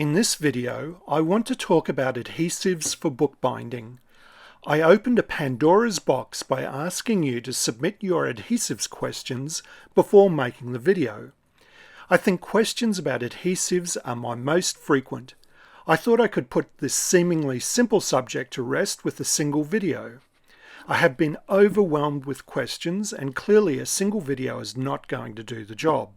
In this video, I want to talk about adhesives for bookbinding. I opened a Pandora's box by asking you to submit your adhesives questions before making the video. I think questions about adhesives are my most frequent. I thought I could put this seemingly simple subject to rest with a single video. I have been overwhelmed with questions, and clearly a single video is not going to do the job.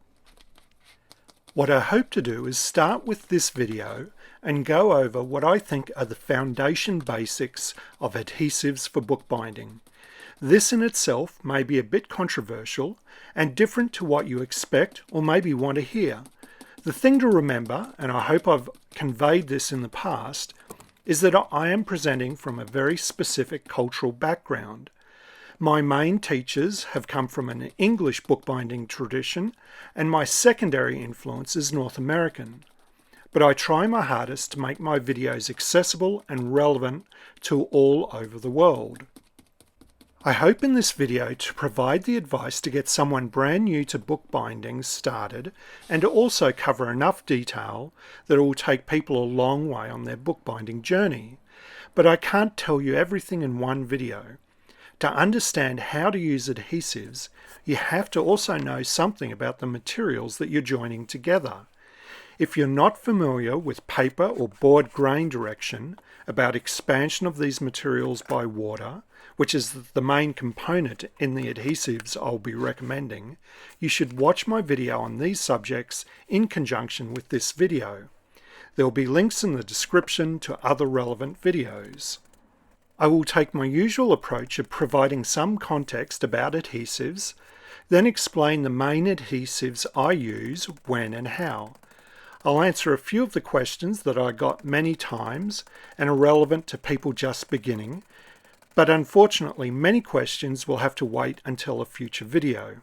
What I hope to do is start with this video and go over what I think are the foundation basics of adhesives for bookbinding. This in itself may be a bit controversial and different to what you expect or maybe want to hear. The thing to remember, and I hope I've conveyed this in the past, is that I am presenting from a very specific cultural background. My main teachers have come from an English bookbinding tradition, and my secondary influence is North American. But I try my hardest to make my videos accessible and relevant to all over the world. I hope in this video to provide the advice to get someone brand new to bookbinding started, and to also cover enough detail that it will take people a long way on their bookbinding journey. But I can't tell you everything in one video. To understand how to use adhesives, you have to also know something about the materials that you're joining together. If you're not familiar with paper or board grain direction, about expansion of these materials by water, which is the main component in the adhesives I'll be recommending, you should watch my video on these subjects in conjunction with this video. There will be links in the description to other relevant videos. I will take my usual approach of providing some context about adhesives, then explain the main adhesives I use, when and how. I'll answer a few of the questions that I got many times and are relevant to people just beginning, but unfortunately many questions will have to wait until a future video.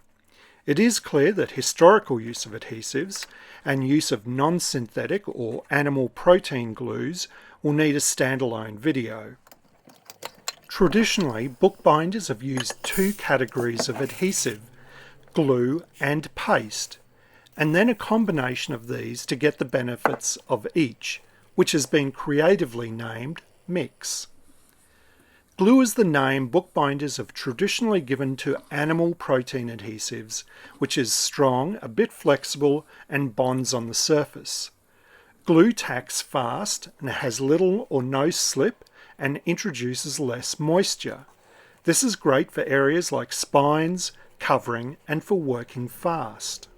It is clear that historical use of adhesives and use of non-synthetic or animal protein glues will need a standalone video. Traditionally, bookbinders have used two categories of adhesive, glue and paste, and then a combination of these to get the benefits of each, which has been creatively named mix. Glue is the name bookbinders have traditionally given to animal protein adhesives, which is strong, a bit flexible, and bonds on the surface. Glue tacks fast and has little or no slip and introduces less moisture. This is great for areas like spines, covering, and for working fast.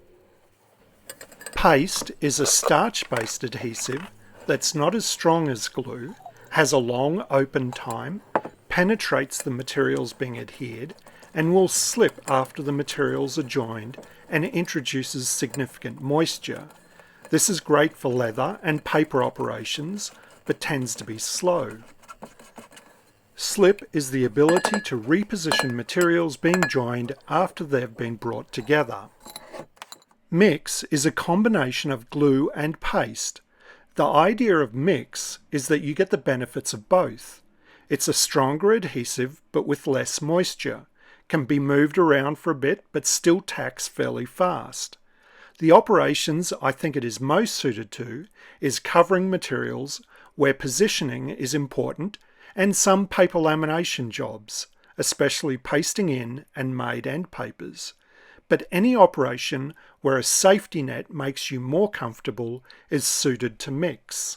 Paste is a starch-based adhesive that's not as strong as glue, has a long open time, penetrates the materials being adhered, and will slip after the materials are joined and introduces significant moisture. This is great for leather and paper operations, but tends to be slow. Slip is the ability to reposition materials being joined after they've been brought together. Mix is a combination of glue and paste. The idea of mix is that you get the benefits of both. It's a stronger adhesive but with less moisture, can be moved around for a bit but still tacks fairly fast. The operations I think it is most suited to is covering materials where positioning is important, and some paper lamination jobs, especially pasting in and made end papers. But any operation where a safety net makes you more comfortable is suited to mix.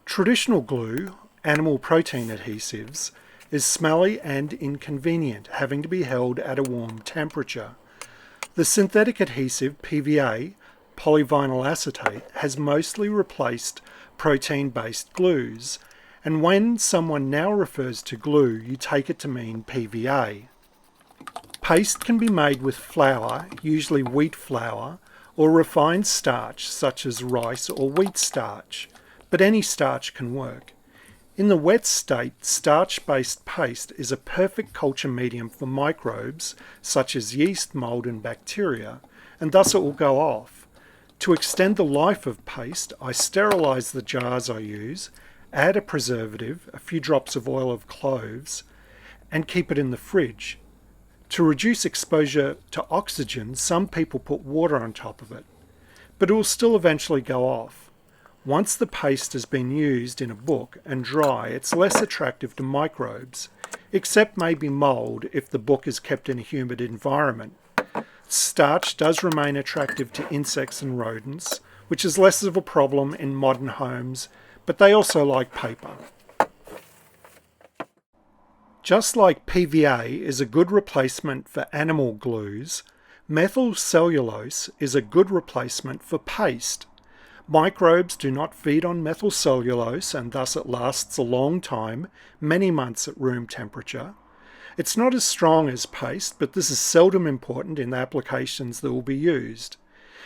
Traditional glue, animal protein adhesives, is smelly and inconvenient, having to be held at a warm temperature. The synthetic adhesive PVA, polyvinyl acetate, has mostly replaced protein-based glues, and when someone now refers to glue, you take it to mean PVA. Paste can be made with flour, usually wheat flour, or refined starch such as rice or wheat starch, but any starch can work. In the wet state, starch-based paste is a perfect culture medium for microbes such as yeast, mold and bacteria, and thus it will go off. To extend the life of paste, I sterilize the jars I use, add a preservative, a few drops of oil of cloves, and keep it in the fridge. To reduce exposure to oxygen, some people put water on top of it. but it will still eventually go off. Once the paste has been used in a book and dry, it's less attractive to microbes, except maybe mould if the book is kept in a humid environment. Starch does remain attractive to insects and rodents, which is less of a problem in modern homes, but they also like paper. Just like PVA is a good replacement for animal glues, methyl cellulose is a good replacement for paste. Microbes do not feed on methyl cellulose, and thus it lasts a long time, many months at room temperature. It's not as strong as paste, but this is seldom important in the applications that will be used.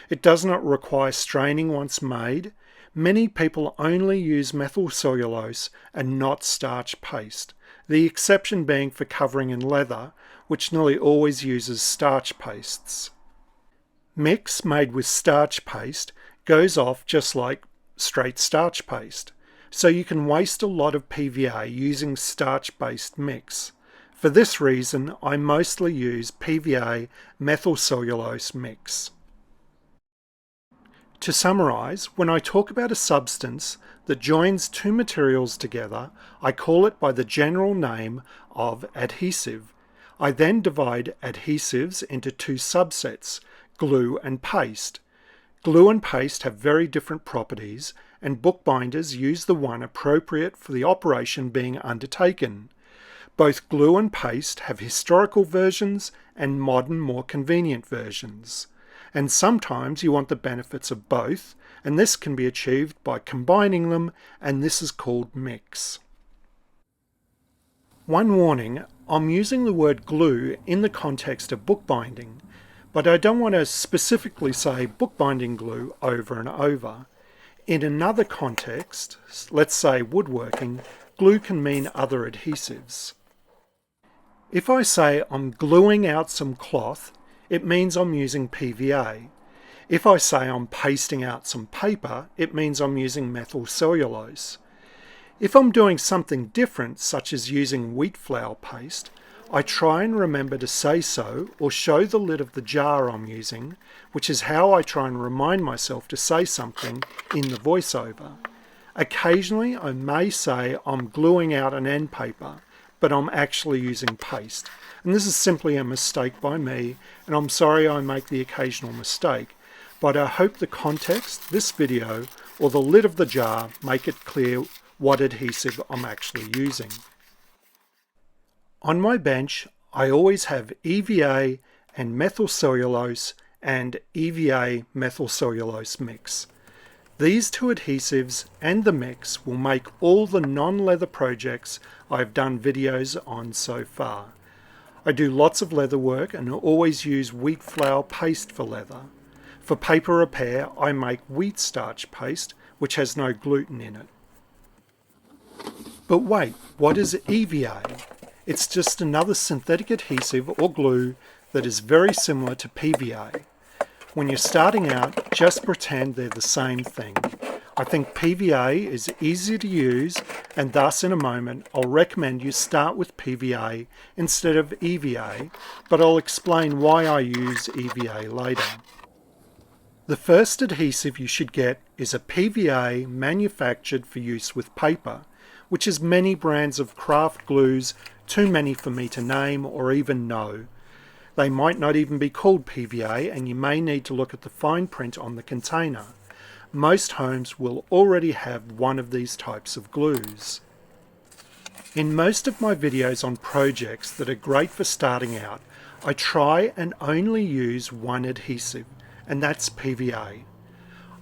It does not require straining once made. Many people only use methyl cellulose and not starch paste, the exception being for covering in leather, which nearly always uses starch pastes. Mix made with starch paste goes off just like straight starch paste, so you can waste a lot of PVA using starch-based mix. For this reason, I mostly use PVA methyl cellulose mix. To summarise, when I talk about a substance that joins two materials together, I call it by the general name of adhesive. I then divide adhesives into two subsets, glue and paste. Glue and paste have very different properties, and bookbinders use the one appropriate for the operation being undertaken. Both glue and paste have historical versions and modern, more convenient versions. And sometimes you want the benefits of both, and this can be achieved by combining them, and this is called mix. One warning, I'm using the word glue in the context of bookbinding, but I don't want to specifically say bookbinding glue over and over. In another context, let's say woodworking, glue can mean other adhesives. If I say I'm gluing out some cloth, it means I'm using PVA. If I say I'm pasting out some paper, it means I'm using methyl cellulose. If I'm doing something different, such as using wheat flour paste, I try and remember to say so or show the lid of the jar I'm using, which is how I try and remind myself to say something in the voiceover. Occasionally I may say I'm gluing out an end paper, but I'm actually using paste. And this is simply a mistake by me, and I'm sorry I make the occasional mistake, but I hope the context, this video, or the lid of the jar make it clear what adhesive I'm actually using. On my bench, I always have EVA and methyl cellulose and EVA methyl cellulose mix. These two adhesives and the mix will make all the non-leather projects I've done videos on so far. I do lots of leather work and always use wheat flour paste for leather. For paper repair, I make wheat starch paste, which has no gluten in it. But wait, what is EVA? It's just another synthetic adhesive or glue that is very similar to PVA. When you're starting out, just pretend they're the same thing. I think PVA is easy to use, and thus in a moment I'll recommend you start with PVA instead of EVA, but I'll explain why I use EVA later. The first adhesive you should get is a PVA manufactured for use with paper, which is many brands of craft glues, too many for me to name or even know. They might not even be called PVA, and you may need to look at the fine print on the container. Most homes will already have one of these types of glues. In most of my videos on projects that are great for starting out, I try and only use one adhesive, and that's PVA.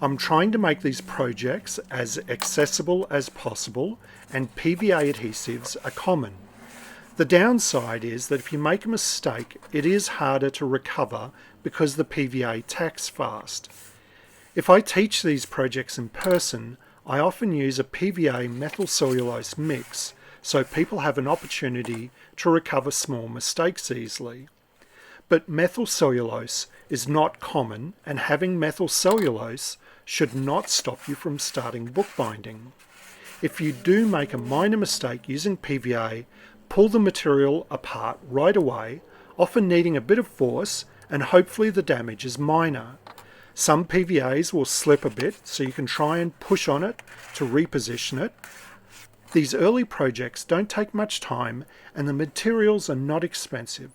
I'm trying to make these projects as accessible as possible, and PVA adhesives are common. The downside is that if you make a mistake, it is harder to recover because the PVA tacks fast. If I teach these projects in person, I often use a PVA methyl cellulose mix so people have an opportunity to recover small mistakes easily. But methyl cellulose is not common, and having methyl cellulose should not stop you from starting bookbinding. If you do make a minor mistake using PVA, pull the material apart right away, often needing a bit of force, and hopefully the damage is minor. Some PVAs will slip a bit, so you can try and push on it to reposition it. These early projects don't take much time and the materials are not expensive.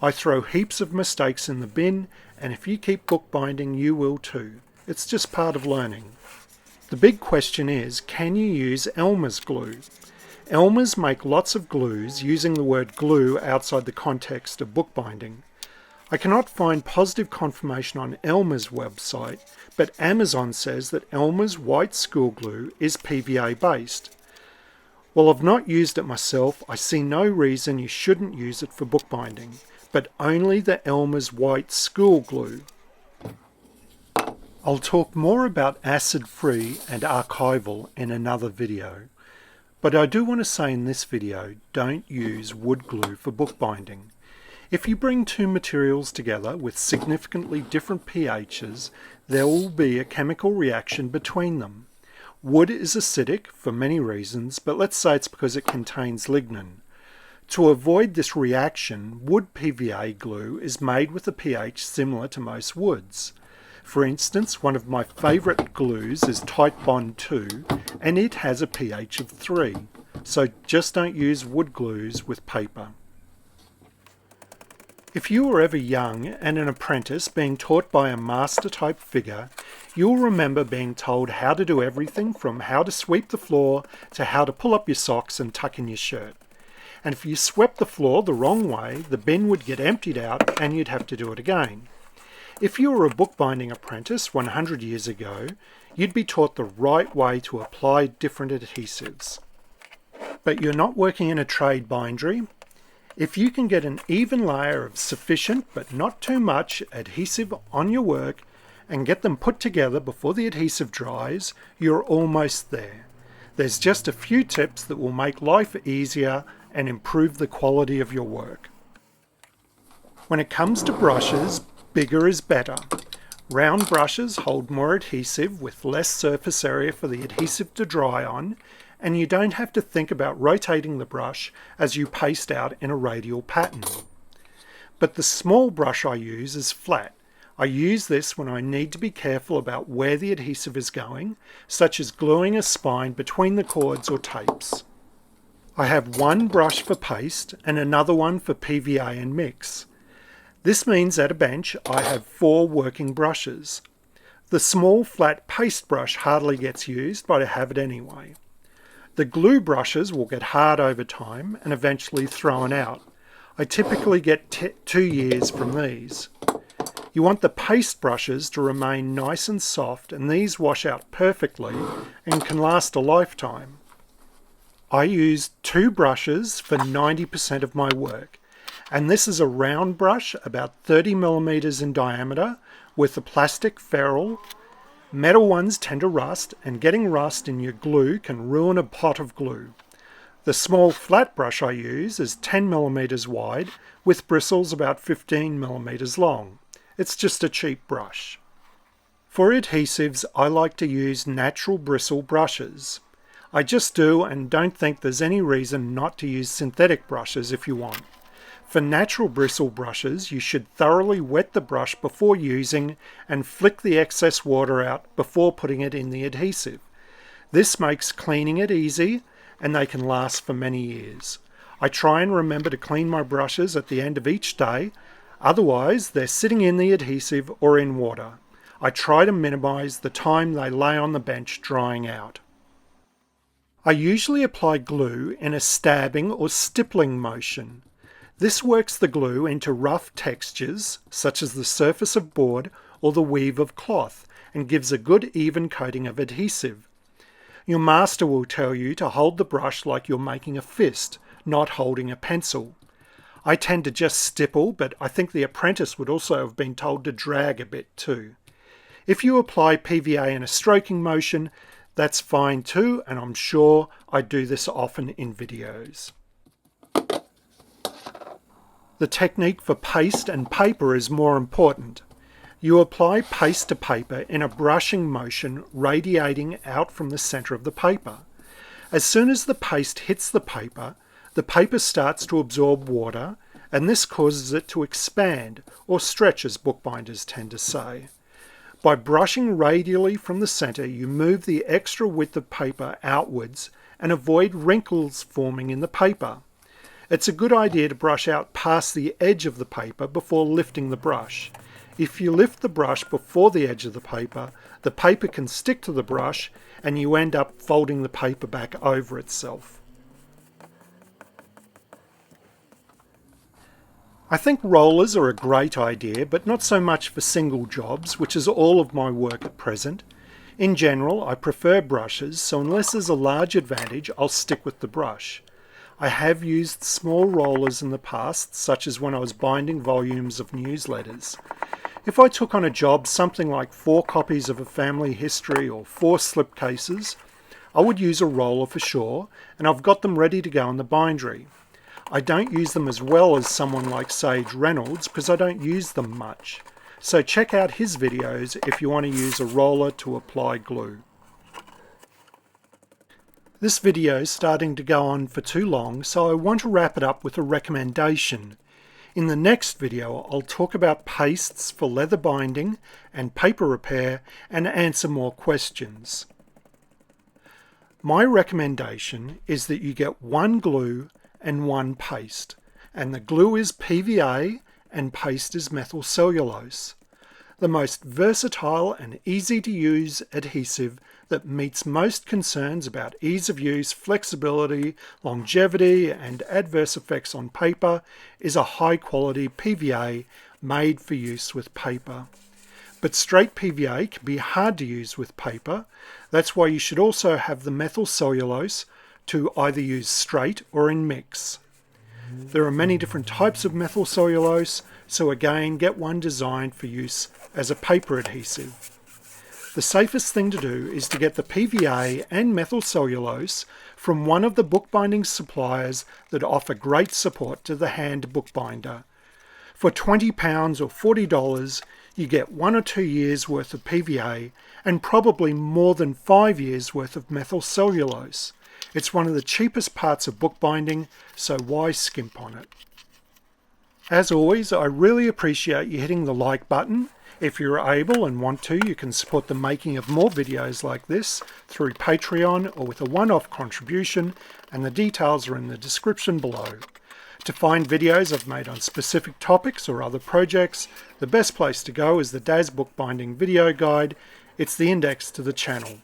I throw heaps of mistakes in the bin, and if you keep bookbinding you will too. It's just part of learning. The big question is, can you use Elmer's glue? Elmer's make lots of glues using the word glue outside the context of bookbinding. I cannot find positive confirmation on Elmer's website, but Amazon says that Elmer's white school glue is PVA based. While I've not used it myself, I see no reason you shouldn't use it for bookbinding, but only the Elmer's white school glue. I'll talk more about acid-free and archival in another video, but I do want to say in this video, don't use wood glue for bookbinding. If you bring two materials together with significantly different pHs, there will be a chemical reaction between them. Wood is acidic for many reasons, but let's say it's because it contains lignin. To avoid this reaction, wood PVA glue is made with a pH similar to most woods. For instance, one of my favourite glues is Titebond 2, and it has a pH of 3. So just don't use wood glues with paper. If you were ever young and an apprentice being taught by a master type figure, you'll remember being told how to do everything from how to sweep the floor to how to pull up your socks and tuck in your shirt. And if you swept the floor the wrong way, the bin would get emptied out and you'd have to do it again. If you were a bookbinding apprentice 100 years ago, you'd be taught the right way to apply different adhesives. But you're not working in a trade bindery. If you can get an even layer of sufficient but not too much adhesive on your work and get them put together before the adhesive dries, you're almost there. There's just a few tips that will make life easier and improve the quality of your work. When it comes to brushes, bigger is better. Round brushes hold more adhesive with less surface area for the adhesive to dry on, and you don't have to think about rotating the brush as you paste out in a radial pattern. But the small brush I use is flat. I use this when I need to be careful about where the adhesive is going, such as gluing a spine between the cords or tapes. I have one brush for paste and another one for PVA and mix. This means at a bench I have 4 working brushes. The small flat paste brush hardly gets used, but I have it anyway. The glue brushes will get hard over time and eventually thrown out. I typically get 2 years from these. You want the paste brushes to remain nice and soft, and these wash out perfectly and can last a lifetime. I use 2 brushes for 90% of my work, and this is a round brush about 30 millimeters in diameter with a plastic ferrule. Metal ones tend to rust, and getting rust in your glue can ruin a pot of glue. The small flat brush I use is 10 millimeters wide with bristles about 15 millimeters long. It's just a cheap brush. For adhesives, I like to use natural bristle brushes. I just do and don't think there's any reason not to use synthetic brushes if you want. For natural bristle brushes, you should thoroughly wet the brush before using and flick the excess water out before putting it in the adhesive. This makes cleaning it easy and they can last for many years. I try and remember to clean my brushes at the end of each day, otherwise they're sitting in the adhesive or in water. I try to minimize the time they lay on the bench drying out. I usually apply glue in a stabbing or stippling motion. This works the glue into rough textures, such as the surface of board or the weave of cloth, and gives a good even coating of adhesive. Your master will tell you to hold the brush like you're making a fist, not holding a pencil. I tend to just stipple, but I think the apprentice would also have been told to drag a bit too. If you apply PVA in a stroking motion, that's fine too, and I'm sure I do this often in videos. The technique for paste and paper is more important. You apply paste to paper in a brushing motion radiating out from the center of the paper. As soon as the paste hits the paper starts to absorb water, and this causes it to expand, or stretch as bookbinders tend to say. By brushing radially from the center, you move the extra width of paper outwards and avoid wrinkles forming in the paper. It's a good idea to brush out past the edge of the paper before lifting the brush. If you lift the brush before the edge of the paper can stick to the brush and you end up folding the paper back over itself. I think rollers are a great idea, but not so much for single jobs, which is all of my work at present. In general, I prefer brushes, so unless there's a large advantage, I'll stick with the brush. I have used small rollers in the past, such as when I was binding volumes of newsletters. If I took on a job something like 4 copies of a family history or 4 slipcases, I would use a roller for sure, and I've got them ready to go in the bindery. I don't use them as well as someone like Sage Reynolds because I don't use them much. So check out his videos if you want to use a roller to apply glue. This video is starting to go on for too long, so I want to wrap it up with a recommendation. In the next video, I'll talk about pastes for leather binding and paper repair and answer more questions. My recommendation is that you get 1 glue and 1 paste, and the glue is PVA and paste is methyl cellulose. The most versatile and easy to use adhesive that meets most concerns about ease of use, flexibility, longevity and adverse effects on paper is a high quality PVA made for use with paper. But straight PVA can be hard to use with paper. That's why you should also have the methyl cellulose to either use straight or in mix. There are many different types of methyl cellulose, so again get one designed for use as a paper adhesive. The safest thing to do is to get the PVA and methyl cellulose from one of the bookbinding suppliers that offer great support to the hand bookbinder. For £20 or $40, you get 1 or 2 years worth of PVA and probably more than 5 years worth of methyl cellulose. It's one of the cheapest parts of bookbinding, so why skimp on it? As always, I really appreciate you hitting the like button. If you're able and want to, you can support the making of more videos like this through Patreon or with a one-off contribution, and the details are in the description below. To find videos I've made on specific topics or other projects, the best place to go is the Daz Bookbinding Video Guide. It's the index to the channel.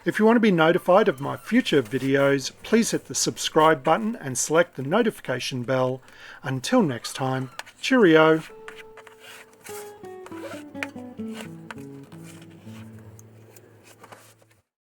If you want to be notified of my future videos, please hit the subscribe button and select the notification bell. Until next time, cheerio!